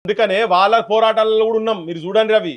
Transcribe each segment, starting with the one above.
అందుకనే వాళ్ళ పోరాటాలలో కూడా ఉన్నాం. మీరు చూడండి రవి,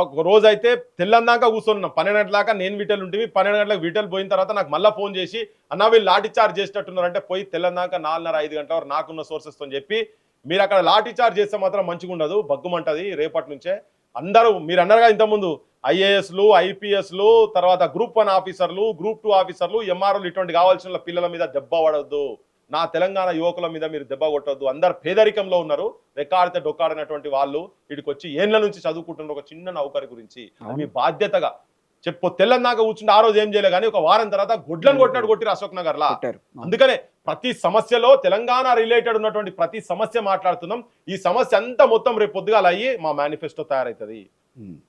ఒక రోజు అయితే తెల్లందాకా కూర్చొన్నాం 12 గంటల దాకా. నేను వీటలు ఉంటుంది, 12 గంటలకు వీటలు పోయిన తర్వాత నాకు మళ్ళీ ఫోన్ చేసి అన్న వీళ్ళు లాఠీ చార్జ్ చేసినట్టున్నారంటే పోయి తెల్లందాకా 4:30-5 గంటల వరకు నాకున్న సోర్సెస్తో చెప్పి మీరు అక్కడ లాఠీ చార్జ్ చేస్తే మాత్రం మంచిగా ఉండదు, బగ్గుమంటది. రేపటి నుంచే అందరూ మీరు అన్నారుగా ఇంతకుముందు ఐఏఎస్లు, ఐపీఎస్లు, తర్వాత గ్రూప్ 1 ఆఫీసర్లు, గ్రూప్ 2 ఆఫీసర్లు, ఎంఆర్ఓలు ఇటువంటి కావాల్సిన పిల్లల మీద దెబ్బ పడవద్దు, నా తెలంగాణ యువకుల మీద మీరు దెబ్బ కొట్టవద్దు. అందరు పేదరికంలో ఉన్నారు, రెక్కాడితే డొక్కాడినటువంటి వాళ్ళు ఇక్కడికి వచ్చి ఏండ్ల నుంచి చదువుకుంటున్నారు ఒక చిన్న నౌకరి గురించి. మీ బాధ్యతగా చెప్పు. తెల్లందాకా కూర్చుంటే ఆ రోజు ఏం చేయలే కానీ ఒక వారం తర్వాత గుడ్లను కొట్టినట్టు కొట్టిరు అశోక్ నగర్ లా. అందుకనే ప్రతి సమస్యలో తెలంగాణ రిలేటెడ్ ఉన్నటువంటి ప్రతి సమస్య మాట్లాడుతున్నాం. ఈ సమస్య అంతా మొత్తం రేపు పొద్దుగాల అయ్యి మా మేనిఫెస్టో తయారవుతుంది.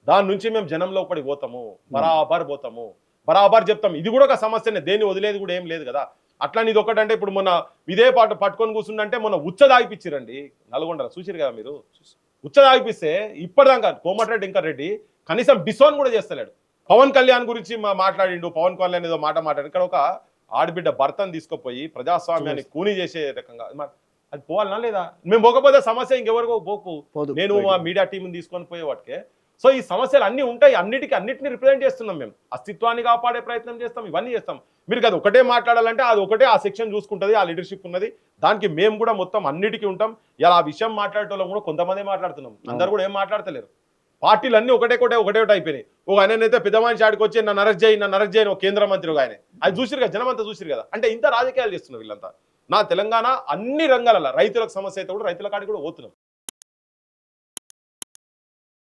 దాని నుంచి మేము జనంలో పడి పోతాము, బరాబర్ పోతాము, బరాబర్ చెప్తాం. ఇది కూడా ఒక సమస్యనే, దేన్ని వదిలేది కూడా ఏం లేదు కదా. అట్లా ఇది ఒకటంటే ఇప్పుడు మొన్న ఇదే పాటు పట్టుకొని కూర్చుంటే మొన్న ఉచ్చదాగిపిచ్చిరండి నల్గొండ, చూసిరు కదా మీరు. ఉచ్చదాగిపిస్తే ఇప్పటిదాకా కోమటిరెడ్డి ఇంకా రెడ్డి కనీసం డిసోన్ కూడా చేస్తలేడు. పవన్ కళ్యాణ్ గురించి మాట్లాడిండు, పవన్ కళ్యాణ్ ఏదో మాట్లాడు. ఇక్కడ ఒక ఆడబిడ్డ భర్తను తీసుకుపోయి ప్రజాస్వామ్యాన్ని కూని చేసే రకంగా అది పోవాలనా లేదా? మేము పోకపోతే సమస్య ఇంకెవరికో పోకు, నేను మా మీడియా టీంని తీసుకొని పోయేవాటికే. సో ఈ సమస్యలు అన్నీ ఉంటాయి, అన్నిటిని రిప్రజెంట్ చేస్తున్నాం మేము. అస్తిత్వాన్ని కాపాడే ప్రయత్నం చేస్తాం, ఇవన్నీ చేస్తాం. మీరు కదా ఒకటే మాట్లాడాలంటే అది ఒకటే ఆ సెక్షన్ చూసుకుంటుంది, ఆ లీడర్షిప్ ఉన్నది, దానికి మేము కూడా మొత్తం అన్నిటికీ ఉంటాం. ఇలా ఆ విషయం మాట్లాడటం కూడా కొంతమంది మాట్లాడుతున్నాం, అందరు కూడా ఏం మాట్లాడతలేరు. పార్టీలు అన్నీ ఒకటే అయిపోయినాయి. ఒక ఆయనైతే పెద్ద మనిషి ఆడికి వచ్చి నన్ను అరెస్ట్ చేయి ఒక కేంద్ర మంత్రి ఒక ఆయన, అది చూసిరు కదా, జనం అంతా చూసిరు కదా. అంటే ఇంత రాజకీయాలు చేస్తున్నారు వీళ్ళంతా. నా తెలంగాణ అన్ని రంగాలలో రైతులకు సమస్య అయితే కూడా రైతుల కాడికి కూడా పోతున్నాం.